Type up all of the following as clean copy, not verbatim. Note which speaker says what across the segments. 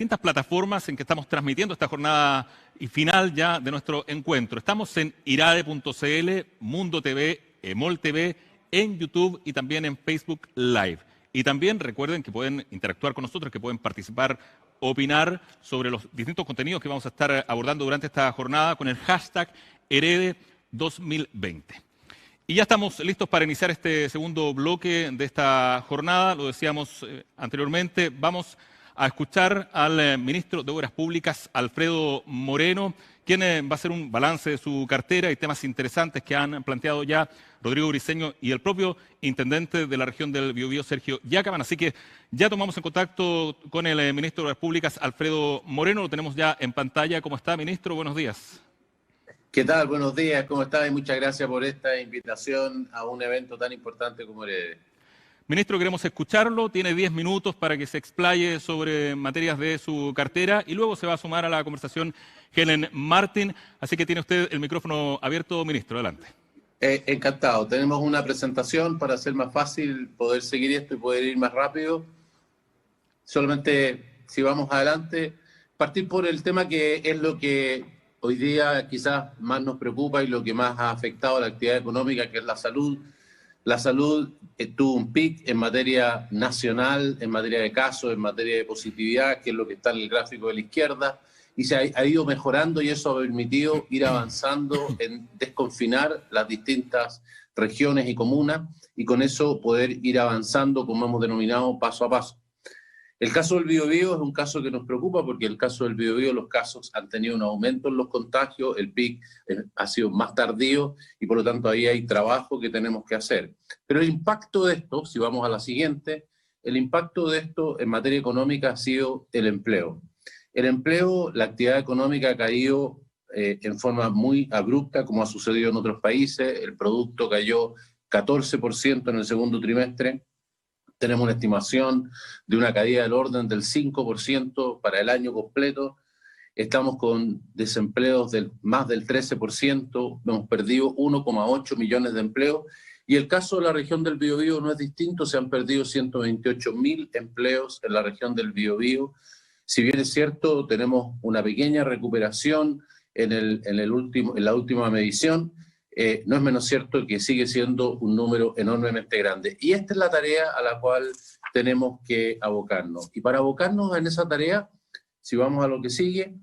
Speaker 1: distintas plataformas en que estamos transmitiendo esta jornada y final ya de nuestro encuentro. Estamos en irade.cl, Mundo TV, Emol TV, en YouTube y también en Facebook Live. Y también recuerden que pueden interactuar con nosotros, que pueden participar, opinar sobre los distintos contenidos que vamos a estar abordando durante esta jornada con el hashtag Herede2020. Y ya estamos listos para iniciar este segundo bloque de esta jornada. Lo decíamos anteriormente, vamos a escuchar al ministro de Obras Públicas, Alfredo Moreno, quien va a hacer un balance de su cartera y temas interesantes que han planteado ya Rodrigo Briceño y el propio intendente de la región del Biobío, Sergio Yacaman. Así que ya tomamos en contacto con el ministro de Obras Públicas, Alfredo Moreno. Lo tenemos ya en pantalla. ¿Cómo está, ministro? Buenos días.
Speaker 2: ¿Qué tal? Buenos días, ¿cómo está? Y muchas gracias por esta invitación a un evento tan importante como Herede.
Speaker 1: Ministro, queremos escucharlo. Tiene 10 minutos para que se explaye sobre materias de su cartera y luego se va a sumar a la conversación Helen Martin. Así que tiene usted el micrófono abierto, ministro. Adelante.
Speaker 2: Encantado. Tenemos una presentación para hacer más fácil poder seguir esto y poder ir más rápido. Solamente, si vamos adelante, partir por el tema que es lo que hoy día quizás más nos preocupa y lo que más ha afectado a la actividad económica, que es la salud. La salud tuvo un pic en materia nacional, en materia de casos, en materia de positividad, que es lo que está en el gráfico de la izquierda, y se ha ido mejorando y eso ha permitido ir avanzando en desconfinar las distintas regiones y comunas y con eso poder ir avanzando, como hemos denominado, paso a paso. El caso del Biobío es un caso que nos preocupa porque el caso del Biobío, los casos han tenido un aumento en los contagios, el pic ha sido más tardío y por lo tanto ahí hay trabajo que tenemos que hacer. Pero el impacto de esto, si vamos a la siguiente, el impacto de esto en materia económica ha sido el empleo. El empleo, la actividad económica ha caído en forma muy abrupta como ha sucedido en otros países, el producto cayó 14% en el segundo trimestre. Tenemos una estimación de una caída del orden del 5% para el año completo. Estamos con desempleos del más del 13%, hemos perdido 1,8 millones de empleos. Y el caso de la región del Biobío no es distinto, se han perdido 128.000 empleos en la región del Biobío. Si bien es cierto, tenemos una pequeña recuperación en la última medición, no es menos cierto que sigue siendo un número enormemente grande. Y esta es la tarea a la cual tenemos que abocarnos. Y para abocarnos en esa tarea, si vamos a lo que sigue,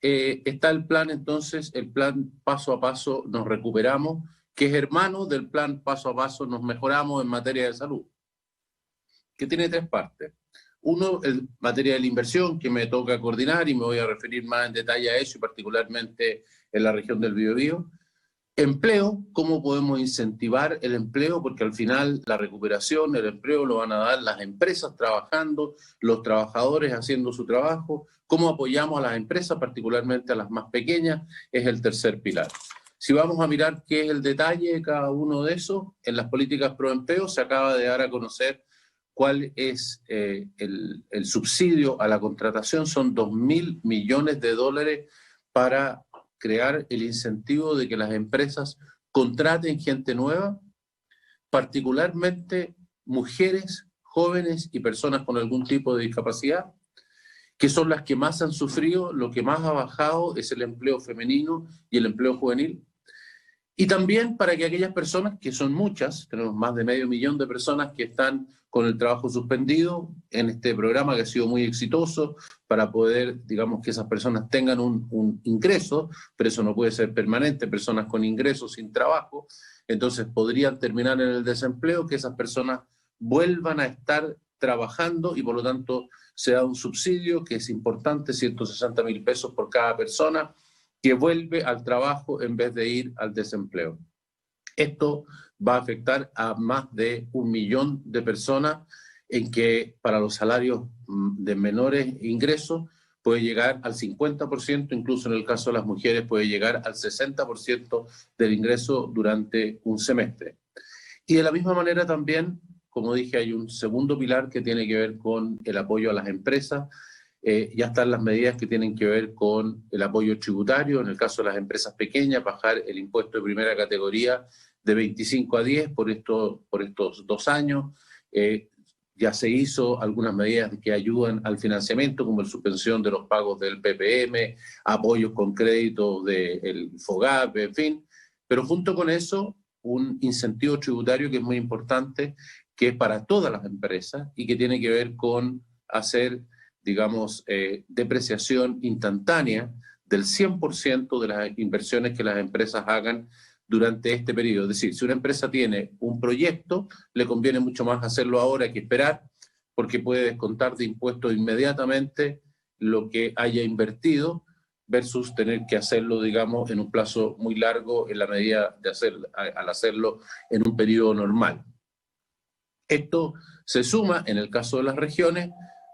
Speaker 2: está el plan entonces, el plan paso a paso nos recuperamos, que es hermano del plan paso a paso nos mejoramos en materia de salud, que tiene tres partes. Uno, en materia de la inversión, que me toca coordinar y me voy a referir más en detalle a eso, y particularmente en la región del Biobío. Empleo, ¿cómo podemos incentivar el empleo? Porque al final la recuperación, el empleo lo van a dar las empresas trabajando, los trabajadores haciendo su trabajo. ¿Cómo apoyamos a las empresas, particularmente a las más pequeñas? Es el tercer pilar. Si vamos a mirar qué es el detalle de cada uno de esos, en las políticas pro empleo se acaba de dar a conocer cuál es el subsidio a la contratación. Son 2.000 millones de dólares para crear el incentivo de que las empresas contraten gente nueva, particularmente mujeres, jóvenes y personas con algún tipo de discapacidad, que son las que más han sufrido. Lo que más ha bajado es el empleo femenino y el empleo juvenil. Y también para que aquellas personas, que son muchas, tenemos más de 500.000 de personas que están con el trabajo suspendido en este programa que ha sido muy exitoso, para poder, digamos, que esas personas tengan un ingreso, pero eso no puede ser permanente, personas con ingresos sin trabajo, entonces podrían terminar en el desempleo, que esas personas vuelvan a estar trabajando y por lo tanto se da un subsidio que es importante, 160.000 pesos por cada persona, que vuelve al trabajo en vez de ir al desempleo. Esto va a afectar a más de 1 millón de personas en que para los salarios de menores ingresos puede llegar al 50%, incluso en el caso de las mujeres puede llegar al 60% del ingreso durante un semestre. Y de la misma manera también, como dije, hay un segundo pilar que tiene que ver con el apoyo a las empresas. Ya están las medidas que tienen que ver con el apoyo tributario, en el caso de las empresas pequeñas, bajar el impuesto de primera categoría de 25 a 10 por estos 2 años. ya se hizo algunas medidas que ayudan al financiamiento, como la suspensión de los pagos del PPM, apoyos con créditos del FOGAP, en fin. Pero junto con eso, un incentivo tributario que es muy importante, que es para todas las empresas y que tiene que ver con hacer, digamos, depreciación instantánea del 100% de las inversiones que las empresas hagan durante este periodo. Es decir, si una empresa tiene un proyecto, le conviene mucho más hacerlo ahora que esperar, porque puede descontar de impuestos inmediatamente lo que haya invertido, versus tener que hacerlo, digamos, en un plazo muy largo en la medida de al hacerlo en un periodo normal. Esto se suma, en el caso de las regiones,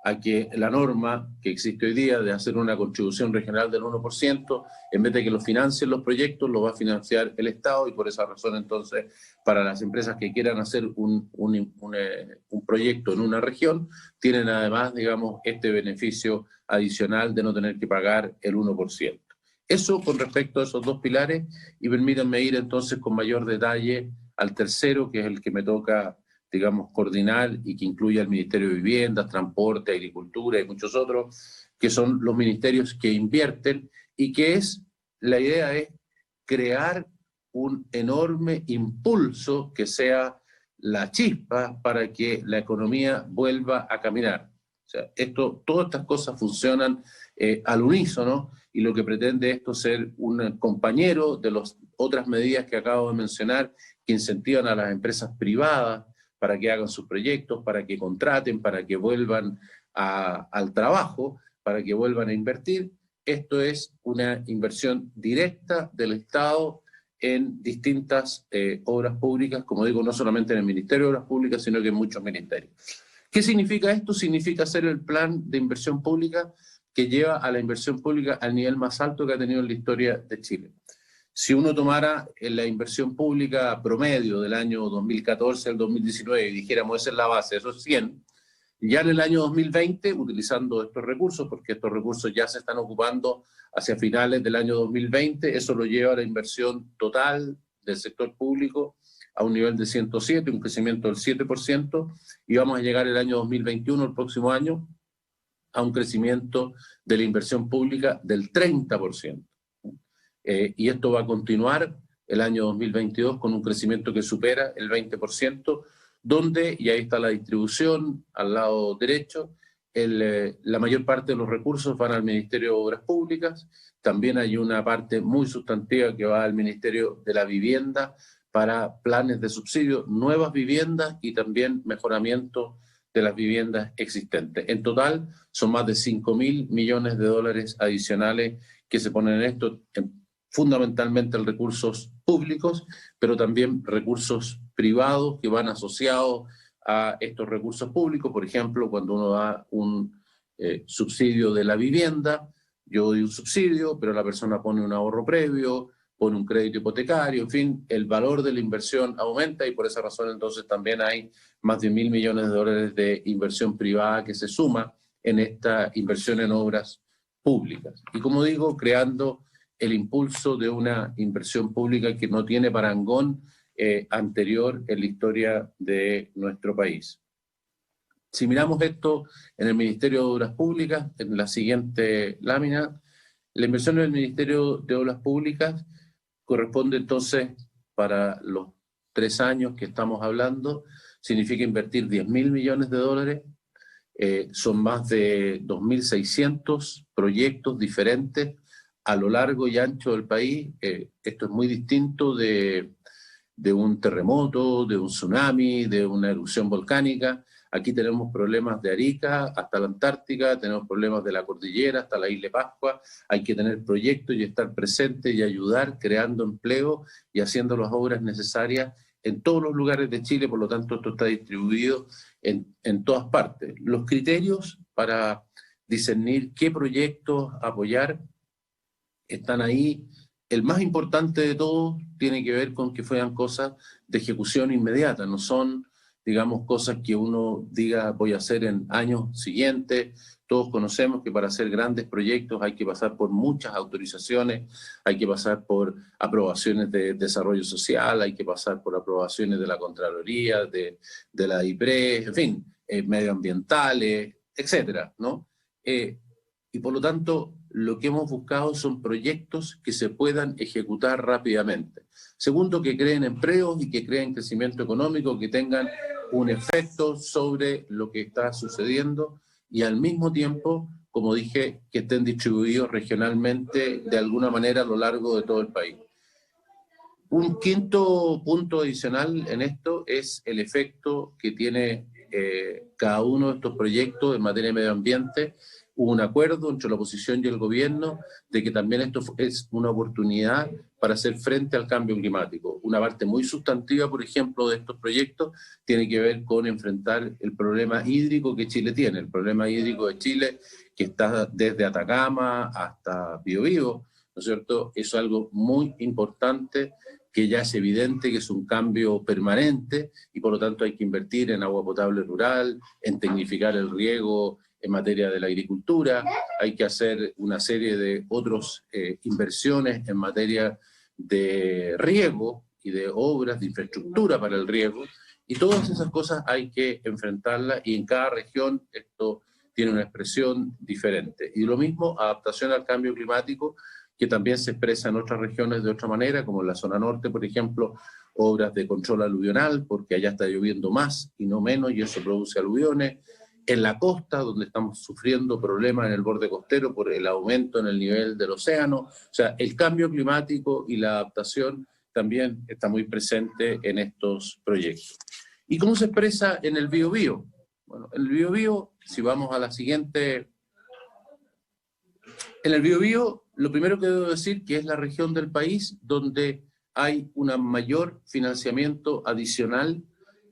Speaker 2: a que la norma que existe hoy día de hacer una contribución regional del 1%, en vez de que lo financien los proyectos, lo va a financiar el Estado, y por esa razón entonces para las empresas que quieran hacer un proyecto en una región, tienen además, digamos, este beneficio adicional de no tener que pagar el 1%. Eso con respecto a esos dos pilares, y permítanme ir entonces con mayor detalle al tercero, que es el que me toca, digamos, coordinar y que incluye al Ministerio de Vivienda, Transporte, Agricultura y muchos otros, que son los ministerios que invierten, y que la idea es crear un enorme impulso que sea la chispa para que la economía vuelva a caminar. O sea, todas estas cosas funcionan al unísono, y lo que pretende esto es ser un compañero de las otras medidas que acabo de mencionar, que incentivan a las empresas privadas para que hagan sus proyectos, para que contraten, para que vuelvan al trabajo, para que vuelvan a invertir. Esto es una inversión directa del Estado en distintas obras públicas, como digo, no solamente en el Ministerio de Obras Públicas, sino que en muchos ministerios. ¿Qué significa esto? Significa hacer el plan de inversión pública que lleva a la inversión pública al nivel más alto que ha tenido en la historia de Chile. Si uno tomara la inversión pública promedio del año 2014 al 2019 y dijéramos esa es la base, esos 100, ya en el año 2020, utilizando estos recursos, porque estos recursos ya se están ocupando hacia finales del año 2020, eso lo lleva a la inversión total del sector público a un nivel de 107, un crecimiento del 7%, y vamos a llegar el año 2021, el próximo año, a un crecimiento de la inversión pública del 30%. Y esto va a continuar el año 2022 con un crecimiento que supera el 20%, donde, y ahí está la distribución al lado derecho, la mayor parte de los recursos van al Ministerio de Obras Públicas. También hay una parte muy sustantiva que va al Ministerio de la Vivienda para planes de subsidio, nuevas viviendas y también mejoramiento de las viviendas existentes. En total son más de 5.000 millones de dólares adicionales que se ponen en esto, fundamentalmente en recursos públicos, pero también recursos privados que van asociados a estos recursos públicos. Por ejemplo, cuando uno da un subsidio de la vivienda, yo doy un subsidio, pero la persona pone un ahorro previo, pone un crédito hipotecario, en fin, el valor de la inversión aumenta, y por esa razón entonces también hay más de 1.000 millones de dólares de inversión privada que se suma en esta inversión en obras públicas. Y como digo, creando el impulso de una inversión pública que no tiene parangón anterior en la historia de nuestro país. Si miramos esto en el Ministerio de Obras Públicas, en la siguiente lámina, la inversión en el Ministerio de Obras Públicas corresponde entonces, para los 3 años que estamos hablando, significa invertir 10.000 millones de dólares. Son más de 2.600 proyectos diferentes a lo largo y ancho del país. Esto es muy distinto de un terremoto, de un tsunami, de una erupción volcánica. Aquí tenemos problemas de Arica hasta la Antártica, tenemos problemas de la cordillera hasta la isla de Pascua. Hay que tener proyectos y estar presente y ayudar, creando empleo y haciendo las obras necesarias en todos los lugares de Chile. Por lo tanto, esto está distribuido en todas partes. Los criterios para discernir qué proyectos apoyar están ahí. El más importante de todos tiene que ver con que fueran cosas de ejecución inmediata, no son, digamos, cosas que uno diga voy a hacer en años siguientes. Todos conocemos que para hacer grandes proyectos hay que pasar por muchas autorizaciones, hay que pasar por aprobaciones de desarrollo social, hay que pasar por aprobaciones de la Contraloría, de la IPRE, en fin. medioambientales, etcétera, ¿no? Y por lo tanto, lo que hemos buscado son proyectos que se puedan ejecutar rápidamente. Segundo, que creen empleos y que creen crecimiento económico, que tengan un efecto sobre lo que está sucediendo y al mismo tiempo, como dije, que estén distribuidos regionalmente de alguna manera a lo largo de todo el país. Un quinto punto adicional en esto es el efecto que tiene cada uno de estos proyectos en materia de medio ambiente. Hubo un acuerdo entre la oposición y el gobierno de que también esto es una oportunidad para hacer frente al cambio climático. Una parte muy sustantiva, por ejemplo, de estos proyectos tiene que ver con enfrentar el problema hídrico que Chile tiene. El problema hídrico de Chile, que está desde Atacama hasta Biobío, ¿no es cierto? Es algo muy importante, que ya es evidente que es un cambio permanente y por lo tanto hay que invertir en agua potable rural, en tecnificar el riego en materia de la agricultura, hay que hacer una serie de otras inversiones en materia de riego y de obras de infraestructura para el riego, y todas esas cosas hay que enfrentarlas y en cada región esto tiene una expresión diferente. Y lo mismo, adaptación al cambio climático, que también se expresa en otras regiones de otra manera, como en la zona norte, por ejemplo, obras de control aluvional, porque allá está lloviendo más y no menos, y eso produce aluviones. En la costa, donde estamos sufriendo problemas en el borde costero por el aumento en el nivel del océano. O sea, el cambio climático y la adaptación también está muy presente en estos proyectos. ¿Y cómo se expresa en el Biobío? Bueno, en el Biobío, si vamos a la siguiente... En el Biobío, lo primero que debo decir que es la región del país donde hay un mayor financiamiento adicional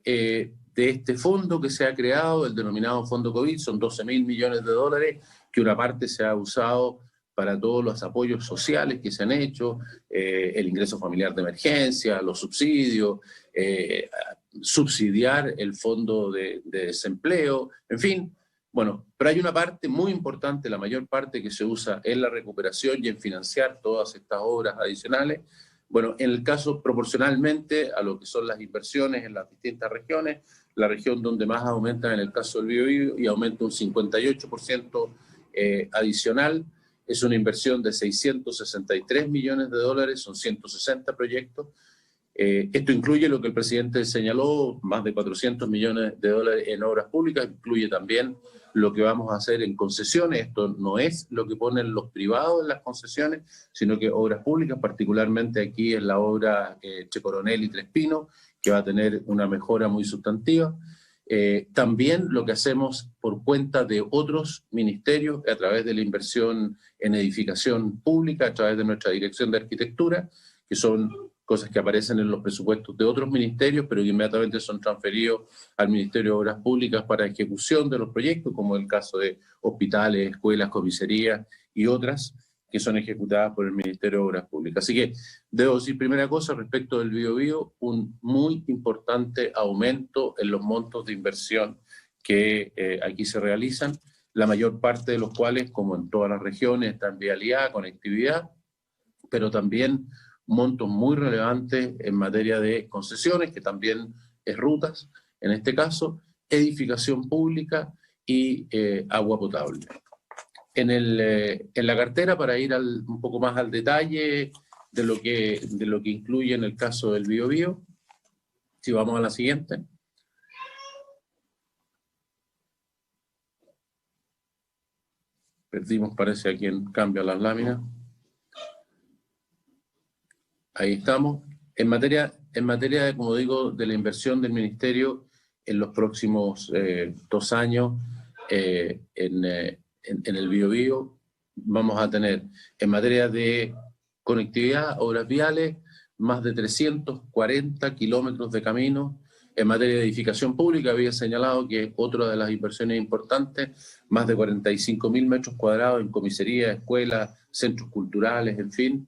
Speaker 2: de este fondo que se ha creado, el denominado Fondo COVID, son 12.000 millones de dólares, que una parte se ha usado para todos los apoyos sociales que se han hecho, el ingreso familiar de emergencia, los subsidios, subsidiar el fondo de desempleo, en fin. Bueno, pero hay una parte muy importante, la mayor parte que se usa en la recuperación y en financiar todas estas obras adicionales. Bueno, en el caso proporcionalmente a lo que son las inversiones en las distintas regiones, la región donde más aumenta en el caso del Biobío y aumenta un 58% adicional, es una inversión de 663 millones de dólares, son 160 proyectos. Esto incluye lo que el presidente señaló, más de 400 millones de dólares en obras públicas, incluye también lo que vamos a hacer en concesiones. Esto no es lo que ponen los privados en las concesiones, sino que obras públicas, particularmente aquí en la obra Che Coronel y Tres Pinos, que va a tener una mejora muy sustantiva. También lo que hacemos por cuenta de otros ministerios, a través de la inversión en edificación pública, a través de nuestra Dirección de Arquitectura, que son cosas que aparecen en los presupuestos de otros ministerios, pero que inmediatamente son transferidos al Ministerio de Obras Públicas para ejecución de los proyectos, como el caso de hospitales, escuelas, comisarías y otras que son ejecutadas por el Ministerio de Obras Públicas. Así que debo decir, primera cosa, respecto del Biobío, un muy importante aumento en los montos de inversión que aquí se realizan, la mayor parte de los cuales, como en todas las regiones, está en vialidad, conectividad, pero también montos muy relevantes en materia de concesiones, que también es rutas, en este caso, edificación pública y agua potable. En la cartera, para ir un poco más al detalle de lo que incluye en el caso del Biobío, si vamos a la siguiente. Perdimos, parece, a quien cambia las láminas. Ahí estamos. En materia, como digo, de la inversión del Ministerio en los próximos 2 años en el Biobío, vamos a tener, en materia de conectividad, obras viales, más de 340 kilómetros de camino. En materia de edificación pública, había señalado que otra de las inversiones importantes, más de 45.000 metros cuadrados en comisarías, escuelas, centros culturales, en fin.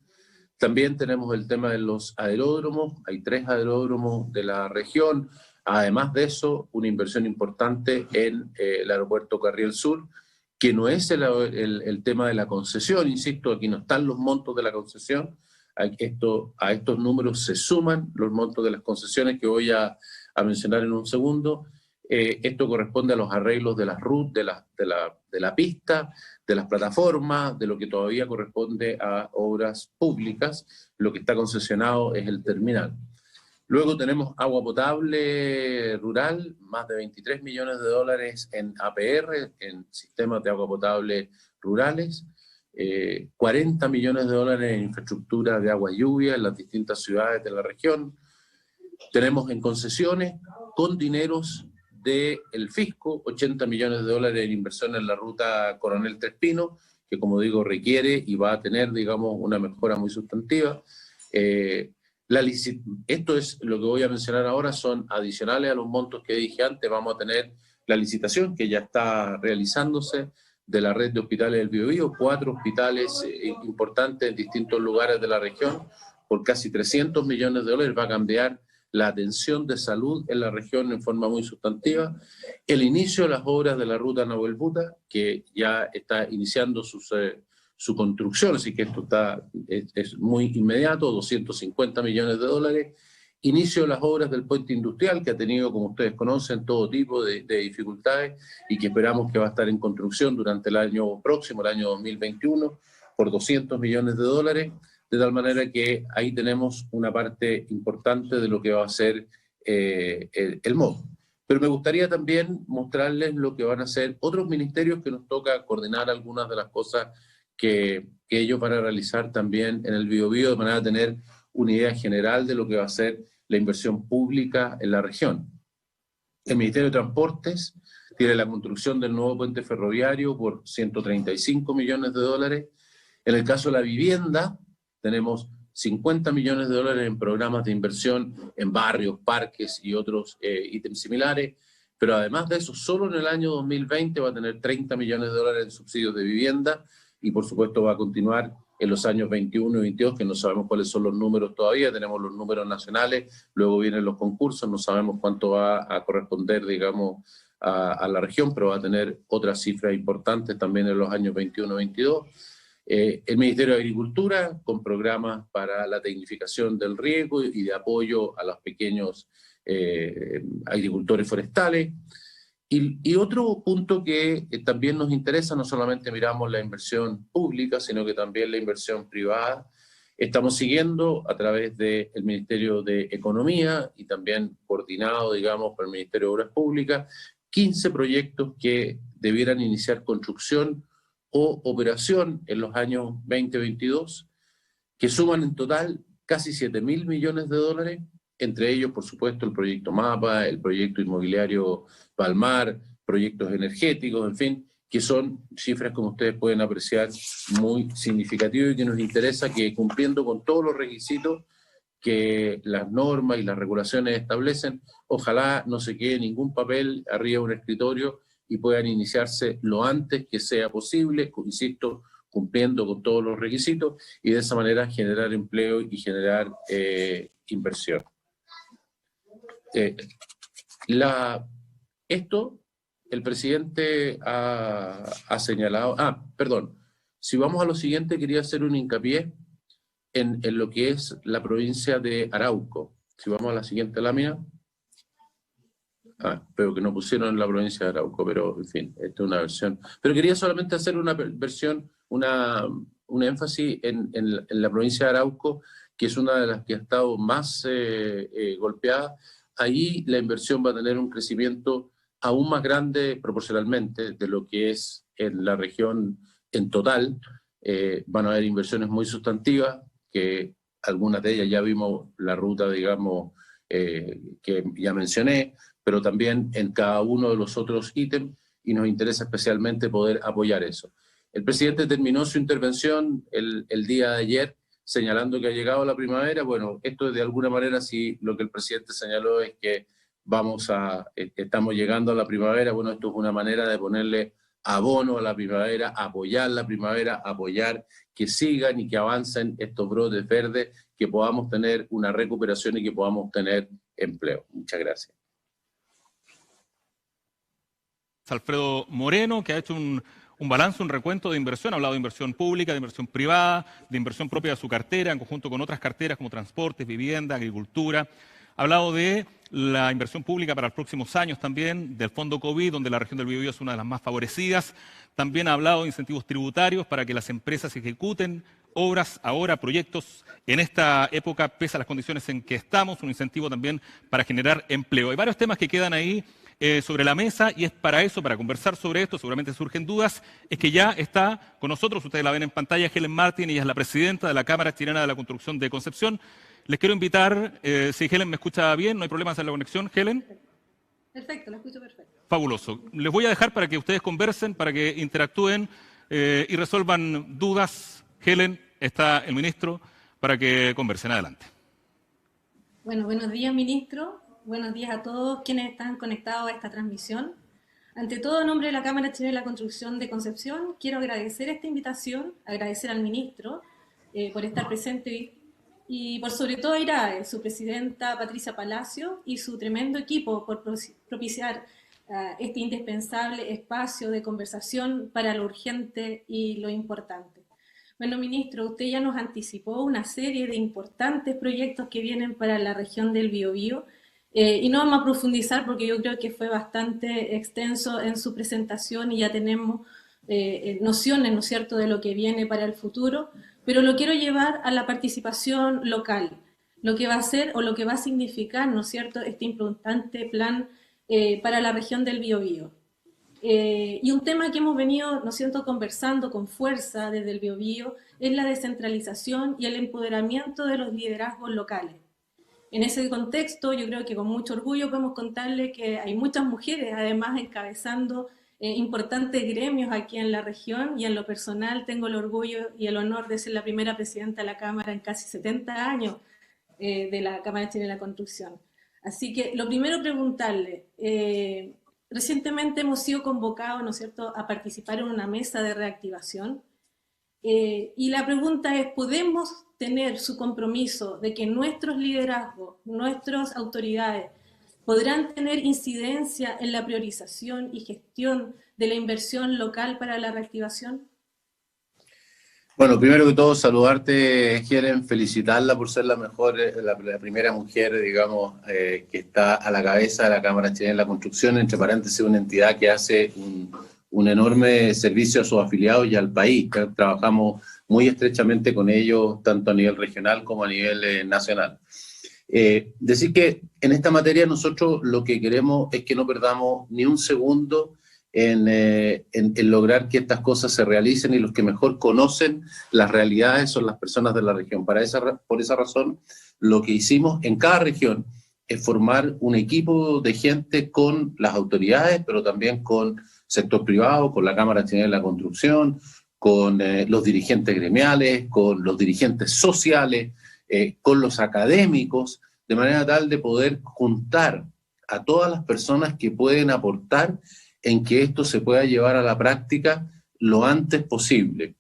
Speaker 2: También tenemos el tema de los aeródromos, hay 3 aeródromos de la región. Además de eso, una inversión importante en el aeropuerto Carriel Sur, que no es el tema de la concesión, insisto, aquí no están los montos de la concesión, a estos números se suman los montos de las concesiones que voy a mencionar en un segundo. Esto corresponde a los arreglos de las rutas, de la pista, de las plataformas, de lo que todavía corresponde a obras públicas. Lo que está concesionado es el terminal. Luego tenemos agua potable rural, más de 23 millones de dólares en APR, en sistemas de agua potable rurales, 40 millones de dólares en infraestructura de agua y lluvia en las distintas ciudades de la región. Tenemos en concesiones, con dineros del fisco, 80 millones de dólares en inversión en la ruta Coronel Trespino, que como digo requiere y va a tener, digamos, una mejora muy sustantiva. Esto es lo que voy a mencionar ahora, son adicionales a los montos que dije antes. Vamos a tener la licitación que ya está realizándose de la red de hospitales del Biobío, 4 hospitales importantes en distintos lugares de la región, por casi 300 millones de dólares. Va a cambiar la atención de salud en la región en forma muy sustantiva. El inicio de las obras de la ruta Nahuel Buta, que ya está iniciando su construcción, así que esto es muy inmediato, 250 millones de dólares. Inicio de las obras del puente industrial, que ha tenido, como ustedes conocen, todo tipo de dificultades y que esperamos que va a estar en construcción durante el año próximo, el año 2021, por 200 millones de dólares, de tal manera que ahí tenemos una parte importante de lo que va a ser el MOB. Pero me gustaría también mostrarles lo que van a hacer otros ministerios que nos toca coordinar algunas de las cosas que ellos van a realizar también en el Biobío, de manera a tener una idea general de lo que va a ser la inversión pública en la región. El Ministerio de Transportes tiene la construcción del nuevo puente ferroviario por 135 millones de dólares. En el caso de la vivienda, tenemos 50 millones de dólares en programas de inversión en barrios, parques y otros ítems similares, pero además de eso, solo en el año 2020 va a tener 30 millones de dólares en subsidios de vivienda y por supuesto va a continuar en los años 21 y 22, que no sabemos cuáles son los números todavía, tenemos los números nacionales, luego vienen los concursos, no sabemos cuánto va a corresponder, digamos, a la región, pero va a tener otras cifras importantes también en los años 21 y 22. El Ministerio de Agricultura, con programas para la tecnificación del riego y de apoyo a los pequeños agricultores forestales. Y otro punto que también nos interesa, no solamente miramos la inversión pública, sino que también la inversión privada. Estamos siguiendo a través del Ministerio de Economía y también coordinado, digamos, por el Ministerio de Obras Públicas, 15 proyectos que debieran iniciar construcción o operación en los años 2022, que suman en total casi 7.000 millones de dólares, entre ellos, por supuesto, el proyecto MAPA, el proyecto inmobiliario Palmar, proyectos energéticos, en fin, que son cifras, como ustedes pueden apreciar, muy significativas y que nos interesa que, cumpliendo con todos los requisitos que las normas y las regulaciones establecen, ojalá no se quede ningún papel arriba de un escritorio y puedan iniciarse lo antes que sea posible, insisto, cumpliendo con todos los requisitos, y de esa manera generar empleo y generar inversión. Esto el presidente ha señalado. Perdón, si vamos a lo siguiente, quería hacer un hincapié en lo que es la provincia de Arauco. Si vamos a la siguiente lámina. Pero que no pusieron en la provincia de Arauco, pero en fin, esta es una versión. Pero quería solamente hacer una versión, un énfasis en la provincia de Arauco, que es una de las que ha estado más golpeada. Ahí la inversión va a tener un crecimiento aún más grande proporcionalmente de lo que es en la región en total. Van a haber inversiones muy sustantivas, que algunas de ellas ya vimos la ruta, digamos, que ya mencioné, pero también en cada uno de los otros ítems, y nos interesa especialmente poder apoyar eso. El presidente terminó su intervención el día de ayer señalando que ha llegado la primavera. Bueno, esto de alguna manera, sí, lo que el presidente señaló es que estamos llegando a la primavera. Bueno, esto es una manera de ponerle abono a la primavera, apoyar la primavera, apoyar que sigan y que avancen estos brotes verdes, que podamos tener una recuperación y que podamos tener empleo. Muchas gracias.
Speaker 1: Alfredo Moreno, que ha hecho un balance, un recuento de inversión, ha hablado de inversión pública, de inversión privada, de inversión propia de su cartera, en conjunto con otras carteras como transportes, vivienda, agricultura. Ha hablado de la inversión pública para los próximos años también, del fondo COVID, donde la región del Biobío es una de las más favorecidas. También ha hablado de incentivos tributarios para que las empresas ejecuten obras ahora, proyectos en esta época, pese a las condiciones en que estamos, un incentivo también para generar empleo. Hay varios temas que quedan ahí sobre la mesa y es para eso, para conversar sobre esto, seguramente surgen dudas, es que ya está con nosotros, ustedes la ven en pantalla, Helen Martin, ella es la presidenta de la Cámara Chilena de la Construcción de Concepción. Les quiero invitar, si Helen me escucha bien, no hay problemas en la conexión, Helen.
Speaker 3: Perfecto, la escucho perfecto.
Speaker 1: Fabuloso. Les voy a dejar para que ustedes conversen, para que interactúen y resuelvan dudas. Helen, está el ministro para que conversen. Adelante.
Speaker 3: Bueno, buenos días, ministro. Buenos días a todos quienes están conectados a esta transmisión. Ante todo, en nombre de la Cámara Chilena de la Construcción de Concepción, quiero agradecer esta invitación, agradecer al ministro por estar presente hoy y por sobre todo a IRAE, su presidenta Patricia Palacio y su tremendo equipo por propiciar este indispensable espacio de conversación para lo urgente y lo importante. Bueno, ministro, usted ya nos anticipó una serie de importantes proyectos que vienen para la región del Biobío y no vamos a profundizar porque yo creo que fue bastante extenso en su presentación y ya tenemos nociones, ¿no es cierto?, de lo que viene para el futuro, pero lo quiero llevar a la participación local, lo que va a ser o lo que va a significar, ¿no es cierto?, este importante plan para la región del Biobío. Y un tema que hemos venido, ¿no es cierto?, conversando con fuerza desde el Biobío es la descentralización y el empoderamiento de los liderazgos locales. En ese contexto, yo creo que con mucho orgullo podemos contarle que hay muchas mujeres, además, encabezando importantes gremios aquí en la región, y en lo personal tengo el orgullo y el honor de ser la primera presidenta de la Cámara en casi 70 años de la Cámara Chilena de la Construcción. Así que lo primero preguntarle, recientemente hemos sido convocados, ¿no es cierto?, a participar en una mesa de reactivación. Y la pregunta es, ¿podemos tener su compromiso de que nuestros liderazgos, nuestras autoridades, podrán tener incidencia en la priorización y gestión de la inversión local para la reactivación?
Speaker 2: Bueno, primero que todo, saludarte, Helen, felicitarla por ser la mejor, la primera mujer, digamos, que está a la cabeza de la Cámara Chilena de la Construcción, entre paréntesis, una entidad que hace un enorme servicio a sus afiliados y al país. Trabajamos muy estrechamente con ellos, tanto a nivel regional como a nivel nacional. Decir que en esta materia nosotros lo que queremos es que no perdamos ni un segundo en lograr que estas cosas se realicen, y los que mejor conocen las realidades son las personas de la región. Por esa razón, lo que hicimos en cada región es formar un equipo de gente con las autoridades, pero también con sector privado, con la Cámara Chilena de la Construcción, con los dirigentes gremiales, con los dirigentes sociales, con los académicos, de manera tal de poder juntar a todas las personas que pueden aportar en que esto se pueda llevar a la práctica lo antes posible.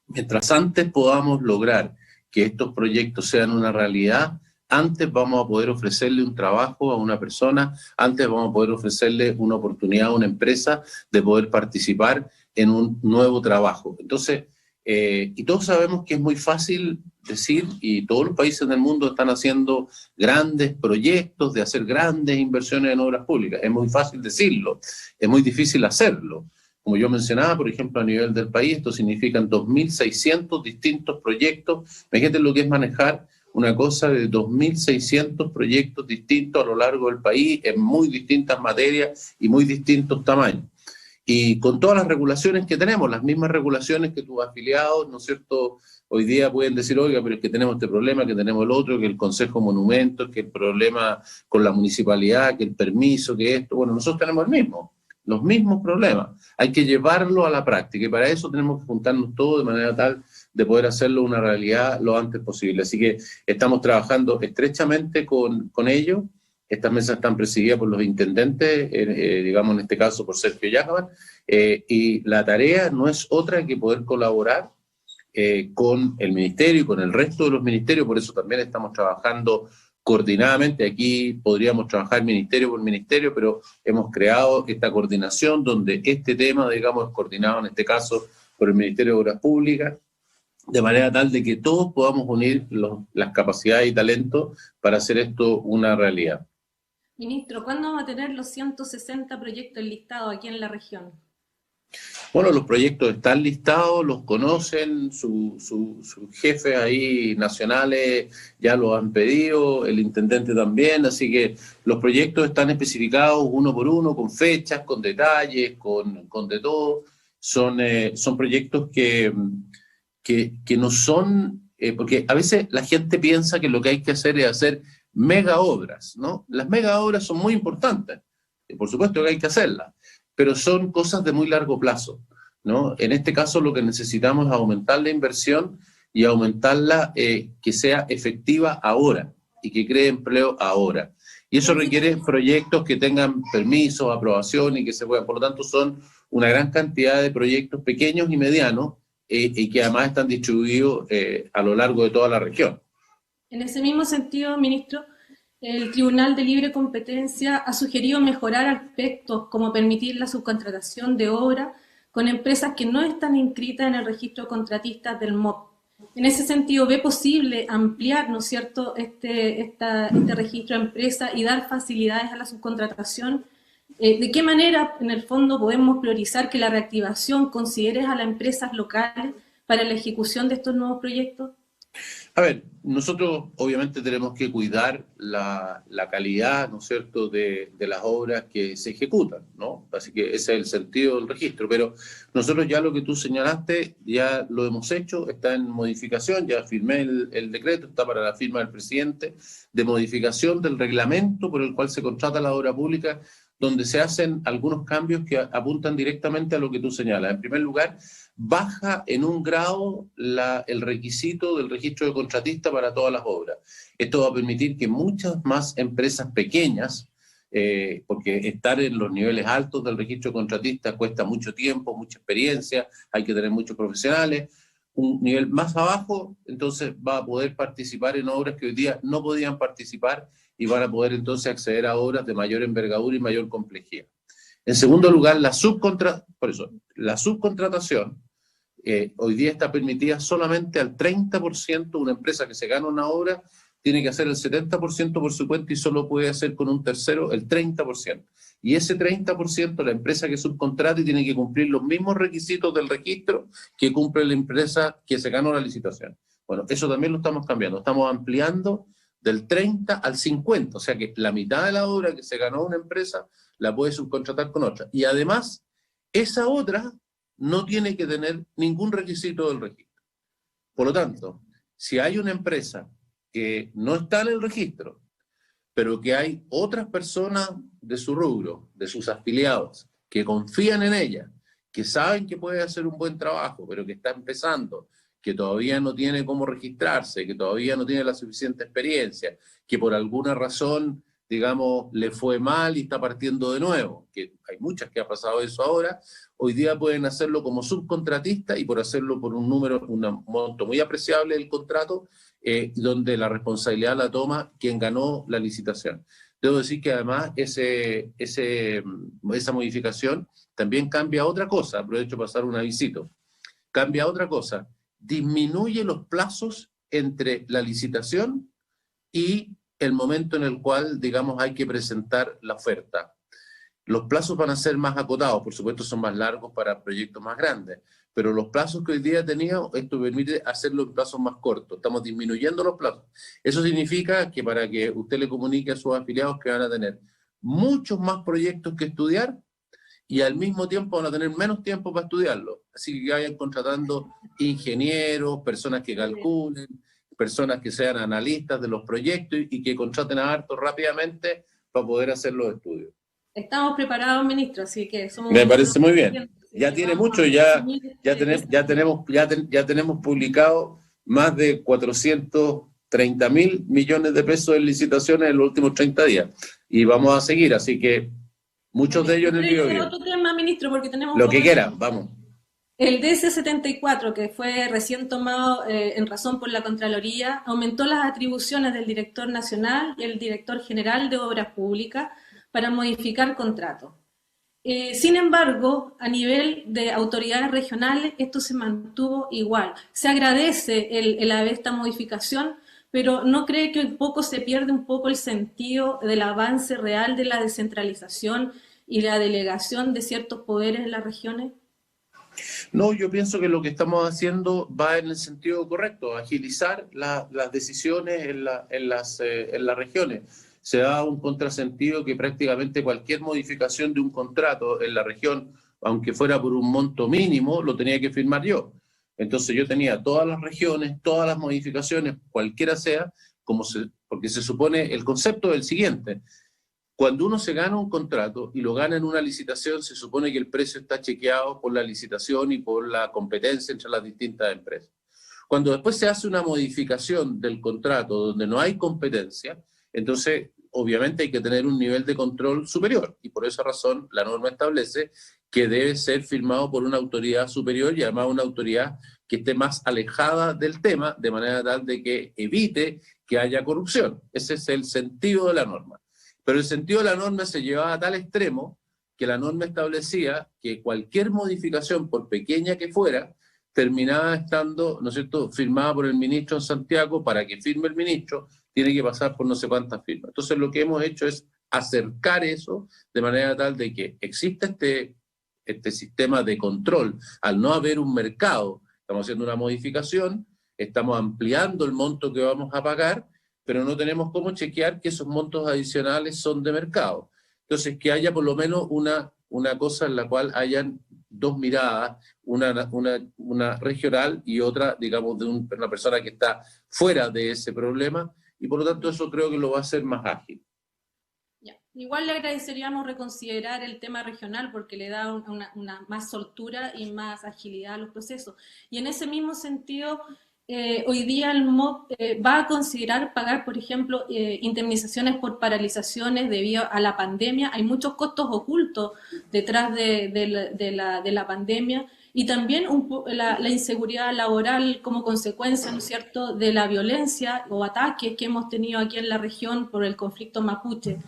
Speaker 2: Mientras antes podamos lograr que estos proyectos sean una realidad, antes vamos a poder ofrecerle un trabajo a una persona, antes vamos a poder ofrecerle una oportunidad a una empresa de poder participar en un nuevo trabajo. Entonces, y todos sabemos que es muy fácil decir, y todos los países del mundo están haciendo grandes proyectos de hacer grandes inversiones en obras públicas. Es muy fácil decirlo, es muy difícil hacerlo. Como yo mencionaba, por ejemplo, a nivel del país, esto significan 2.600 distintos proyectos. Imagínate lo que es manejar una cosa de 2.600 proyectos distintos a lo largo del país, en muy distintas materias y muy distintos tamaños. Y con todas las regulaciones que tenemos, las mismas regulaciones que tus afiliados, ¿no es cierto?, hoy día pueden decir, oiga, pero es que tenemos este problema, que tenemos el otro, que el Consejo de Monumentos, que el problema con la municipalidad, que el permiso, que esto. Bueno, nosotros tenemos los mismos problemas. Hay que llevarlo a la práctica, y para eso tenemos que juntarnos todos de manera tal de poder hacerlo una realidad lo antes posible. Así que estamos trabajando estrechamente con ellos. Estas mesas están presididas por los intendentes, digamos en este caso por Sergio Yacaban, y la tarea no es otra que poder colaborar con el ministerio y con el resto de los ministerios. Por eso también estamos trabajando coordinadamente. Aquí podríamos trabajar ministerio por ministerio, pero hemos creado esta coordinación donde este tema, digamos, es coordinado en este caso por el Ministerio de Obras Públicas, de manera tal de que todos podamos unir las capacidades y talentos para hacer esto una realidad.
Speaker 3: Ministro, ¿cuándo vamos a tener los 160 proyectos listados aquí en la región?
Speaker 2: Bueno, los proyectos están listados, los conocen, sus jefes ahí nacionales ya los han pedido, el intendente también, así que los proyectos están especificados uno por uno, con fechas, con detalles, con de todo. Son proyectos que no son, porque a veces la gente piensa que lo que hay que hacer es hacer mega obras, ¿no? Las mega obras son muy importantes, por supuesto que hay que hacerlas, pero son cosas de muy largo plazo, ¿no? En este caso lo que necesitamos es aumentar la inversión y aumentarla que sea efectiva ahora y que cree empleo ahora. Y eso requiere proyectos que tengan permisos, aprobación y que se puedan. Por lo tanto, son una gran cantidad de proyectos pequeños y medianos y que además están distribuidos a lo largo de toda la región.
Speaker 3: En ese mismo sentido, ministro, el Tribunal de Libre Competencia ha sugerido mejorar aspectos como permitir la subcontratación de obra con empresas que no están inscritas en el registro de contratistas del MOP. En ese sentido, ¿ve posible ampliar, ¿no es cierto?, este registro de empresas y dar facilidades a la subcontratación? ¿De qué manera, en el fondo, podemos priorizar que la reactivación considere a las empresas locales para la ejecución de estos nuevos proyectos?
Speaker 2: A ver, nosotros obviamente tenemos que cuidar la calidad, ¿no es cierto?, de las obras que se ejecutan, ¿no? Así que ese es el sentido del registro, pero nosotros ya lo que tú señalaste, ya lo hemos hecho, está en modificación, ya firmé el decreto, está para la firma del presidente, de modificación del reglamento por el cual se contrata la obra pública, donde se hacen algunos cambios que apuntan directamente a lo que tú señalas. En primer lugar, baja en un grado el requisito del registro de contratista para todas las obras. Esto va a permitir que muchas más empresas pequeñas, porque estar en los niveles altos del registro de contratistas cuesta mucho tiempo, mucha experiencia, hay que tener muchos profesionales. Un nivel más abajo, entonces va a poder participar en obras que hoy día no podían participar y van a poder entonces acceder a obras de mayor envergadura y mayor complejidad. En segundo lugar, la subcontratación hoy día está permitida solamente al 30%, una empresa que se gana una obra tiene que hacer el 70% por su cuenta y solo puede hacer con un tercero el 30%. Y ese 30% la empresa que subcontrate tiene que cumplir los mismos requisitos del registro que cumple la empresa que se ganó la licitación. Bueno, eso también lo estamos cambiando, estamos ampliando del 30 al 50, o sea que la mitad de la obra que se ganó una empresa la puede subcontratar con otra. Y además, esa otra no tiene que tener ningún requisito del registro. Por lo tanto, si hay una empresa que no está en el registro, pero que hay otras personas de su rubro, de sus afiliados, que confían en ella, que saben que puede hacer un buen trabajo, pero que está empezando, que todavía no tiene cómo registrarse, que todavía no tiene la suficiente experiencia, que por alguna razón, digamos, le fue mal y está partiendo de nuevo, que hay muchas que ha pasado eso ahora, hoy día pueden hacerlo como subcontratista y por hacerlo por un monto muy apreciable del contrato, donde la responsabilidad la toma quien ganó la licitación. Debo decir que además esa modificación también cambia otra cosa, aprovecho para pasar un avisito, cambia otra cosa, disminuye los plazos entre la licitación y el momento en el cual, digamos, hay que presentar la oferta. Los plazos van a ser más acotados, por supuesto son más largos para proyectos más grandes, pero los plazos que hoy día teníamos, esto permite hacerlo en plazos más cortos, estamos disminuyendo los plazos. Eso significa que para que usted le comunique a sus afiliados que van a tener muchos más proyectos que estudiar y al mismo tiempo van a tener menos tiempo para estudiarlo. Así que vayan contratando ingenieros, personas que calculen, personas que sean analistas de los proyectos y que contraten a hartos rápidamente para poder hacer los estudios.
Speaker 3: Estamos preparados, ministro, así que somos...
Speaker 2: Me parece muy bien. Ya tiene mucho, ya tenemos publicado más de 430.000 millones de pesos en licitaciones en los últimos 30 días. Y vamos a seguir, así que muchos de ellos en el Biobío.
Speaker 3: Otro tema, ministro, porque tenemos...
Speaker 2: Lo que quieran, vamos.
Speaker 3: El DC-74, que fue recién tomado en razón por la Contraloría, aumentó las atribuciones del director nacional y el director general de Obras Públicas para modificar contratos. Sin embargo, a nivel de autoridades regionales, esto se mantuvo igual. Se agradece el haber esta modificación, pero ¿no cree que un poco se pierde un poco el sentido del avance real de la descentralización y la delegación de ciertos poderes en las regiones?
Speaker 2: No, yo pienso que lo que estamos haciendo va en el sentido correcto, agilizar las decisiones en las regiones. Se da un contrasentido que prácticamente cualquier modificación de un contrato en la región, aunque fuera por un monto mínimo, lo tenía que firmar yo. Entonces yo tenía todas las regiones, todas las modificaciones, cualquiera sea, porque se supone, el concepto es el siguiente: cuando uno se gana un contrato y lo gana en una licitación, se supone que el precio está chequeado por la licitación y por la competencia entre las distintas empresas. Cuando después se hace una modificación del contrato donde no hay competencia, entonces obviamente hay que tener un nivel de control superior, y por esa razón la norma establece que debe ser firmado por una autoridad superior, y además una autoridad que esté más alejada del tema, de manera tal de que evite que haya corrupción. Ese es el sentido de la norma. Pero el sentido de la norma se llevaba a tal extremo que la norma establecía que cualquier modificación, por pequeña que fuera, terminaba estando, ¿no es cierto?, firmada por el ministro en Santiago. Para que firme el ministro, tiene que pasar por no sé cuántas firmas. Entonces lo que hemos hecho es acercar eso de manera tal de que exista este sistema de control. Al no haber un mercado, estamos haciendo una modificación, estamos ampliando el monto que vamos a pagar, pero no tenemos cómo chequear que esos montos adicionales son de mercado. Entonces, que haya por lo menos una cosa en la cual hayan dos miradas, una regional y otra, digamos, de una persona que está fuera de ese problema, y por lo tanto eso creo que lo va a hacer más ágil.
Speaker 3: Ya. Igual le agradeceríamos reconsiderar el tema regional porque le da una más soltura y más agilidad a los procesos. Y en ese mismo sentido, hoy día el MOP va a considerar pagar, por ejemplo, indemnizaciones por paralizaciones debido a la pandemia. Hay muchos costos ocultos detrás de la pandemia, y también la inseguridad laboral como consecuencia, ¿no es cierto?, de la violencia o ataques que hemos tenido aquí en la región por el conflicto mapuche.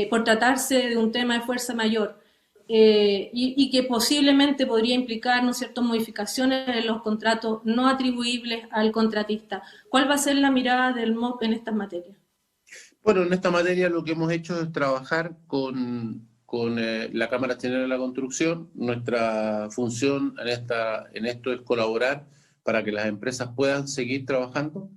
Speaker 3: Por tratarse de un tema de fuerza mayor, y que posiblemente podría implicar, ¿no es cierto?, modificaciones en los contratos no atribuibles al contratista. ¿Cuál va a ser la mirada del MOP en estas materias?
Speaker 2: Bueno, en esta materia lo que hemos hecho es trabajar con la Cámara Chilena de la Construcción. Nuestra función en esto es colaborar para que las empresas puedan seguir trabajando,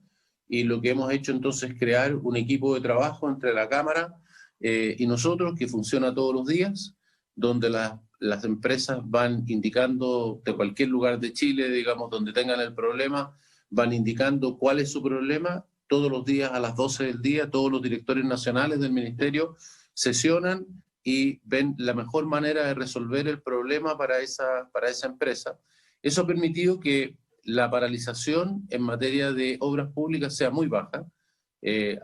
Speaker 2: y lo que hemos hecho entonces es crear un equipo de trabajo entre la Cámara y nosotros, que funciona todos los días, donde las empresas van indicando, de cualquier lugar de Chile, digamos, donde tengan el problema, van indicando cuál es su problema. Todos los días a las 12 del día, todos los directores nacionales del ministerio sesionan y ven la mejor manera de resolver el problema para esa empresa. Eso ha permitido que la paralización en materia de obras públicas sea muy baja,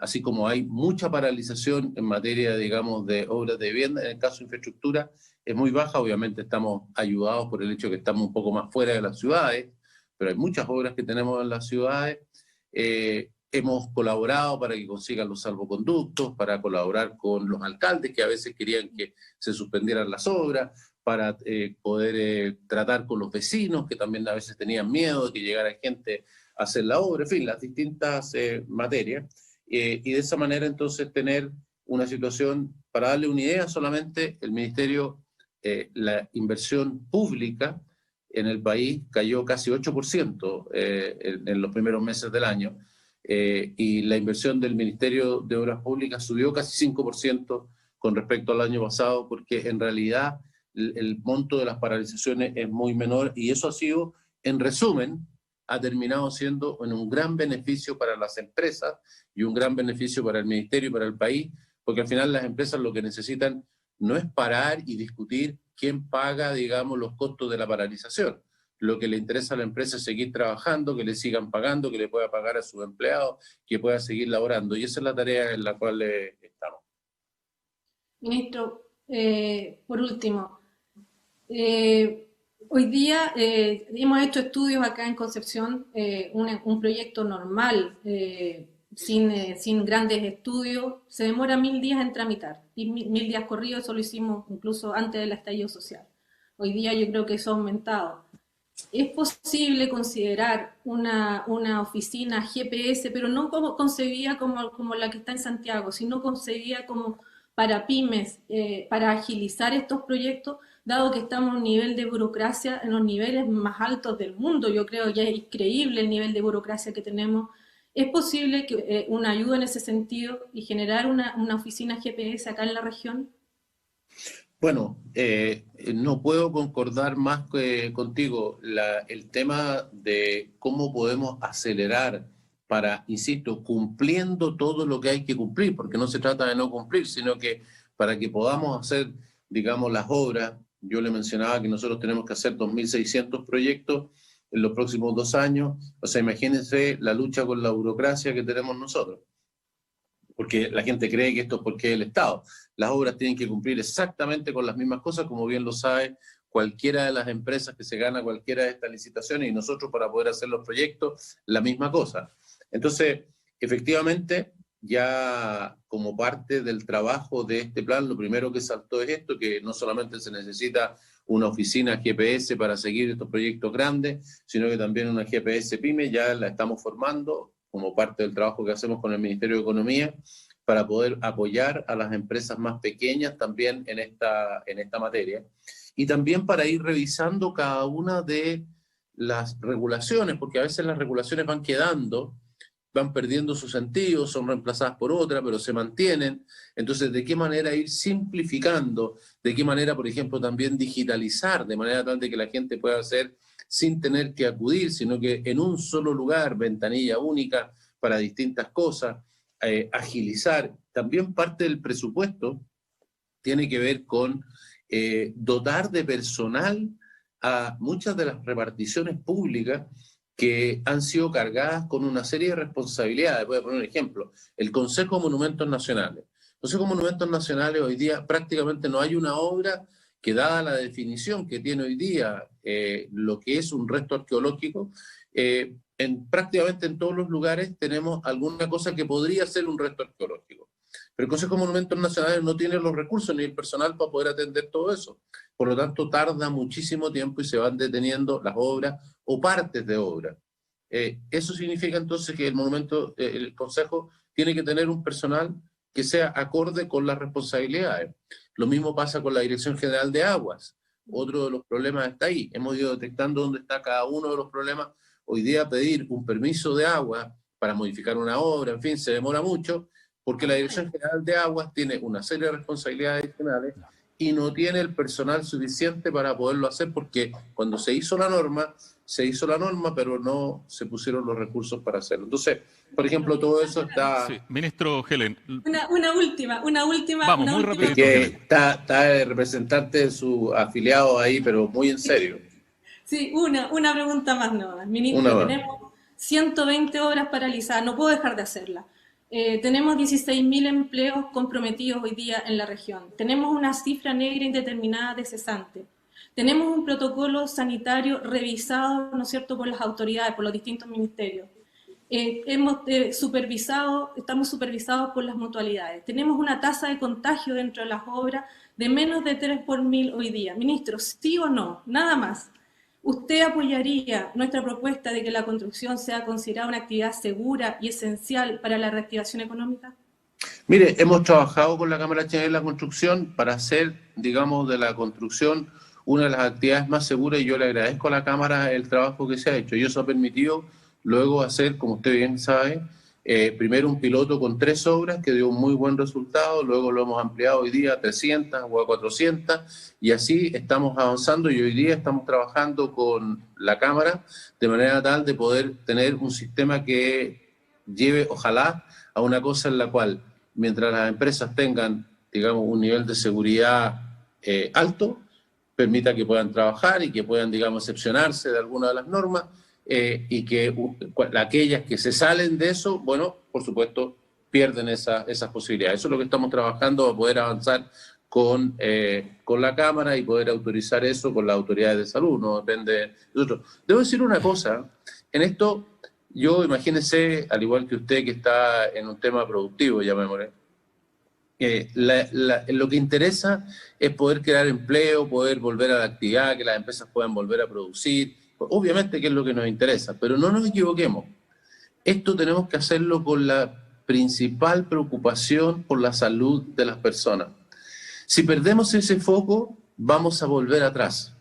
Speaker 2: así como hay mucha paralización en materia, digamos, de obras de vivienda. En el caso de infraestructura es muy baja. Obviamente estamos ayudados por el hecho de que estamos un poco más fuera de las ciudades, pero hay muchas obras que tenemos en las ciudades. Hemos colaborado para que consigan los salvoconductos, para colaborar con los alcaldes que a veces querían que se suspendieran las obras, para poder tratar con los vecinos que también a veces tenían miedo de que llegara gente a hacer la obra, en fin, las distintas materias. Y de esa manera entonces tener una situación, para darle una idea solamente, el ministerio, la inversión pública en el país cayó casi 8% en los primeros meses del año, y la inversión del Ministerio de Obras Públicas subió casi 5% con respecto al año pasado, porque en realidad el monto de las paralizaciones es muy menor, y eso ha sido, en resumen, ha terminado siendo un gran beneficio para las empresas y un gran beneficio para el ministerio y para el país, porque al final las empresas lo que necesitan no es parar y discutir quién paga, digamos, los costos de la paralización. Lo que le interesa a la empresa es seguir trabajando, que le sigan pagando, que le pueda pagar a sus empleados, que pueda seguir laborando, y esa es la tarea en la cual estamos.
Speaker 3: Ministro, por último, hoy día hemos hecho estudios acá en Concepción, un proyecto normal sin grandes estudios, se demora 1000 días en tramitar, y 1000 días corridos, eso lo hicimos incluso antes del estallido social. Hoy día yo creo que eso ha aumentado. ¿Es posible considerar una oficina GPS, pero no como concebida como la que está en Santiago, sino concebida como para pymes, para agilizar estos proyectos, dado que estamos en un nivel de burocracia en los niveles más altos del mundo? Yo creo ya es increíble el nivel de burocracia que tenemos. ¿Es posible que una ayuda en ese sentido y generar una oficina GPS acá en la región?
Speaker 2: Bueno, no puedo concordar más contigo. El tema de cómo podemos acelerar para, insisto, cumpliendo todo lo que hay que cumplir, porque no se trata de no cumplir, sino que para que podamos hacer, digamos, las obras. Yo le mencionaba que nosotros tenemos que hacer 2.600 proyectos en los próximos 2 años. O sea, imagínense la lucha con la burocracia que tenemos nosotros, porque la gente cree que esto es porque es el Estado. Las obras tienen que cumplir exactamente con las mismas cosas, como bien lo sabe cualquiera de las empresas que se gana cualquiera de estas licitaciones, y nosotros para poder hacer los proyectos, la misma cosa. Entonces, efectivamente, ya como parte del trabajo de este plan, lo primero que saltó es esto, que no solamente se necesita una oficina GPS para seguir estos proyectos grandes, sino que también una GPS PYME, ya la estamos formando como parte del trabajo que hacemos con el Ministerio de Economía, para poder apoyar a las empresas más pequeñas también en esta materia, y también para ir revisando cada una de las regulaciones, porque a veces las regulaciones van quedando, van perdiendo su sentido, son reemplazadas por otra, pero se mantienen. Entonces, ¿de qué manera ir simplificando? ¿De qué manera, por ejemplo, también digitalizar, de manera tal de que la gente pueda hacer sin tener que acudir, sino que en un solo lugar, ventanilla única para distintas cosas, agilizar? También parte del presupuesto tiene que ver con dotar de personal a muchas de las reparticiones públicas que han sido cargadas con una serie de responsabilidades. Voy a poner un ejemplo: el Consejo de Monumentos Nacionales. El Consejo de Monumentos Nacionales hoy día prácticamente no hay una obra que, dada la definición que tiene hoy día lo que es un resto arqueológico, prácticamente en todos los lugares tenemos alguna cosa que podría ser un resto arqueológico. Pero el Consejo de Monumentos Nacionales no tiene los recursos ni el personal para poder atender todo eso. Por lo tanto, tarda muchísimo tiempo y se van deteniendo las obras o partes de obras. Eso significa entonces que el Consejo tiene que tener un personal que sea acorde con las responsabilidades. Lo mismo pasa con la Dirección General de Aguas. Otro de los problemas está ahí. Hemos ido detectando dónde está cada uno de los problemas. Hoy día pedir un permiso de agua para modificar una obra, en fin, se demora mucho, porque la Dirección General de Aguas tiene una serie de responsabilidades adicionales y no tiene el personal suficiente para poderlo hacer, porque cuando se hizo la norma, pero no se pusieron los recursos para hacerlo. Entonces, por ejemplo, todo eso está...
Speaker 1: Sí, ministro Helen.
Speaker 3: Una última.
Speaker 1: Vamos, muy rapidito.
Speaker 2: Que está el representante de su afiliado ahí, pero muy en serio.
Speaker 3: Sí, una pregunta más, no, ministro. Tenemos 120 obras paralizadas, no puedo dejar de hacerla. Tenemos 16.000 empleos comprometidos hoy día en la región. Tenemos una cifra negra indeterminada de cesantes. Tenemos un protocolo sanitario revisado, ¿no es cierto?, por las autoridades, por los distintos ministerios. Estamos supervisados por las mutualidades. Tenemos una tasa de contagio dentro de las obras de menos de 3 por 1000 hoy día. Ministro, ¿sí o no? Nada más. ¿Usted apoyaría nuestra propuesta de que la construcción sea considerada una actividad segura y esencial para la reactivación económica?
Speaker 2: Mire, hemos trabajado con la Cámara Chilena de la Construcción para hacer, digamos, de la construcción una de las actividades más seguras, y yo le agradezco a la Cámara el trabajo que se ha hecho. Y eso ha permitido luego hacer, como usted bien sabe, primero un piloto con 3 obras que dio un muy buen resultado, luego lo hemos ampliado hoy día a 300 o a 400, y así estamos avanzando, y hoy día estamos trabajando con la Cámara de manera tal de poder tener un sistema que lleve, ojalá, a una cosa en la cual, mientras las empresas tengan, digamos, un nivel de seguridad alto, permita que puedan trabajar y que puedan, digamos, excepcionarse de alguna de las normas, y que aquellas que se salen de eso, bueno, por supuesto, pierden esas posibilidades. Eso es lo que estamos trabajando para poder avanzar con la Cámara y poder autorizar eso con las autoridades de salud, no depende de nosotros. Debo decir una cosa, en esto Yo, imagínese, al igual que usted que está en un tema productivo, llamémosle, lo que interesa es poder crear empleo, poder volver a la actividad, que las empresas puedan volver a producir. Obviamente que es lo que nos interesa, pero no nos equivoquemos. Esto tenemos que hacerlo con la principal preocupación por la salud de las personas. Si perdemos ese foco, vamos a volver atrás.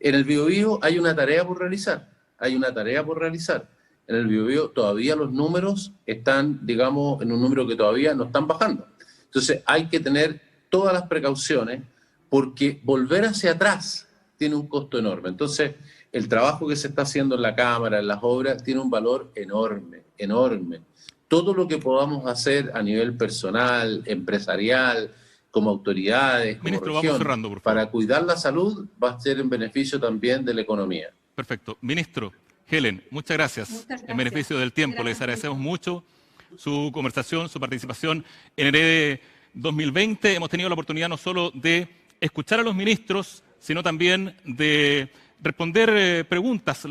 Speaker 2: En el Biobío hay una tarea por realizar, En el Biobío todavía los números están, digamos, en un número que todavía no están bajando. Entonces hay que tener todas las precauciones porque volver hacia atrás tiene un costo enorme. Entonces el trabajo que se está haciendo en la Cámara, en las obras, tiene un valor enorme, enorme. Todo lo que podamos hacer a nivel personal, empresarial, como autoridades, como
Speaker 1: Ministro,
Speaker 2: región,
Speaker 1: vamos cerrando, por favor.
Speaker 2: para cuidar la salud, va a ser en beneficio también de la economía.
Speaker 1: Perfecto. Ministro, Helen, muchas gracias. En beneficio del tiempo, les agradecemos mucho su conversación, su participación en Herede 2020. Hemos tenido la oportunidad no solo de escuchar a los ministros, sino también de responder preguntas,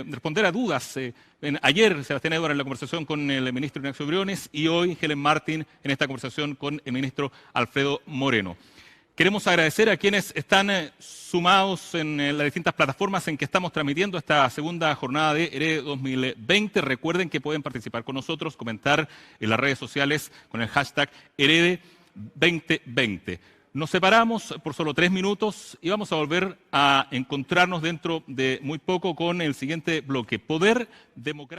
Speaker 1: responder a dudas. Ayer Sebastián Edwards en la conversación con el ministro Ignacio Briones y hoy Helen Martin en esta conversación con el ministro Alfredo Moreno. Queremos agradecer a quienes están sumados en las distintas plataformas en que estamos transmitiendo esta segunda jornada de Herede 2020. Recuerden que pueden participar con nosotros, comentar en las redes sociales con el hashtag Herede 2020. Nos separamos por solo 3 minutos y vamos a volver a encontrarnos dentro de muy poco con el siguiente bloque. Poder democrático.